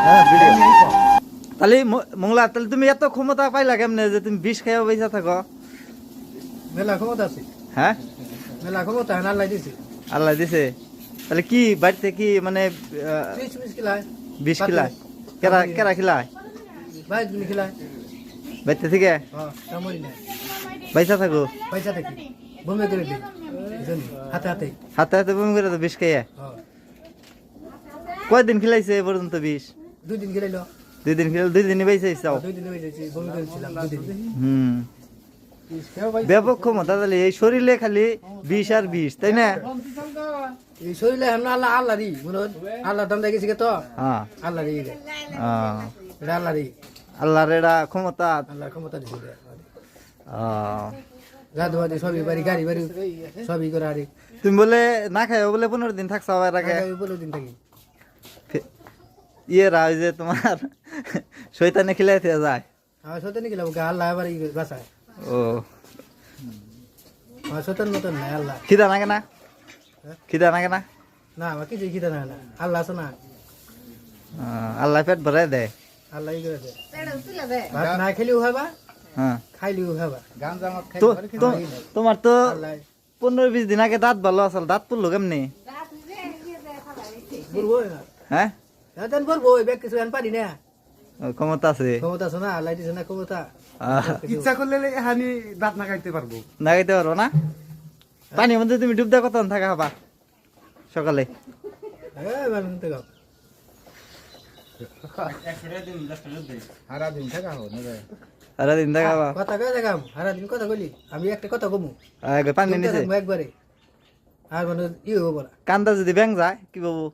হ্যাঁ ভিডিও। তাহলে মোংলা তাহলে তুমি এত ক্ষমতা পাইলা কেমনে যে তুমি বিষ খাইয়া পয়সা থাকো? মেলা ক্ষমতা আছে, হ্যাঁ মেলা ক্ষমতা আল্লাহ দিছে। আল্লাহ দিছে। তাহলে কি বাড়িতে কি মানে বিষ খিলায়, বিষ খিলায়? কেরা কেরা খিলায়? ভাই তুমি খিলায়। বাড়িতে থেকে হ্যাঁ তেমনই না, পয়সা থাকো পয়সা থেকে বমি করে দিই হাতে হাতে। হাতে হাতে বমি করে তো বিষ খাইয়া। হ্যাঁ কয়দিন খিলাইছে এ পর্যন্ত বিষ? 2 দিন গেল, 2 দিন খিলাল, 2 দিনই বেঁচে চাও। 2 দিন হয়ে যাচ্ছে, বমি করেছিলাম 2 দিন। হুম ব্যাপক ক্ষমতা। তাহলে এই শরীরে খালি বিষ আর বিষ, তাই না? এই শরীরে আমরা আল্লাহ আল্লাহরই মনে আল্লাহ দাম দেখেছি তো হ্যাঁ আল্লাহরই, এটা আল্লাহরই, আল্লাহর এটা ক্ষমতা। আল্লাহর ক্ষমতা দিছে। আহ, গাধোয়া দিয়ে সবই বাড়ি, গাড়ি বাড়ি সবই করে আরে তুমি বলে না খাই বলে 15 দিন থাকছো এর আগে? 15 দিন থাকি। ইয়েরা ওই যে তোমার শয়তানে খিলাইতে যায়। আমার সত্যি গেলাম আল্লাহ আবার বাসায়, ও আমার সত্যের মতন নাই আল্লাহ। খিদা নাগে না? খিদা নাগে না? না আমার কিছু খিদে না, আল্লাহ আছে না, আল্লাহ পেট ভরাই দেয়। আল্লাহ ই করে দেয়। ভাত না খেলেও হবা, হ্যাঁ খাইলেও হবা। তোমার তো আল্লাহ 15-20 দিন আগে দাঁত ভালো আসল, দাঁত পড়লো কেমনি? বলবো না, হ্যাঁ এখন বলবো ওই ব্যাগ কিছু আন পারি না, ও, ক্ষমতা আছে। ক্ষমতা আছে না, আল্লাহ দিছে না ক্ষমতা। ইচ্ছা করলে হানি দাঁত না খাইতে পারবো। না খাইতে পারবো না? পানির মধ্যে তুমি ডুব দেওয়া কতক্ষণ থাকা হবা সকালে? শুনতে গাও সারাদিন থাকা হো না সারাদিন থাকা হবা? কথা কয়ে দেখাম, সারাদিন কথা বলি আমি, একটা কথা কমু পানি নিচে একবারে, আর মানে ই হবো না, কান্দা যদি ব্যাং যায় কি বাবু?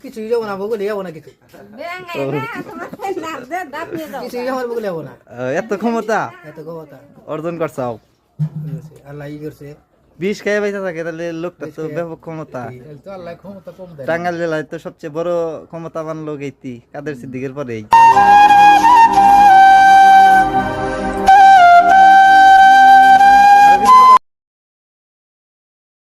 কিছু যাবো না, বগলে যাবো না, কিছু কিছু যাবো বগলে যাবো না, এত ক্ষমতা এত ক্ষমতা অর্জন করছাও। আল্লাহ ই করছে। বিষ খেয়ে বাইসা থাকে, তাহলে লোকটা তো ব্যাপক ক্ষমতা। তো আল্লাহ ক্ষমতা কম দেয়। টাঙ্গাইল জেলায় তো সবচেয়ে বড় ক্ষমতাবান লোক এইটি কাদের সিদ্দিকের পরেই।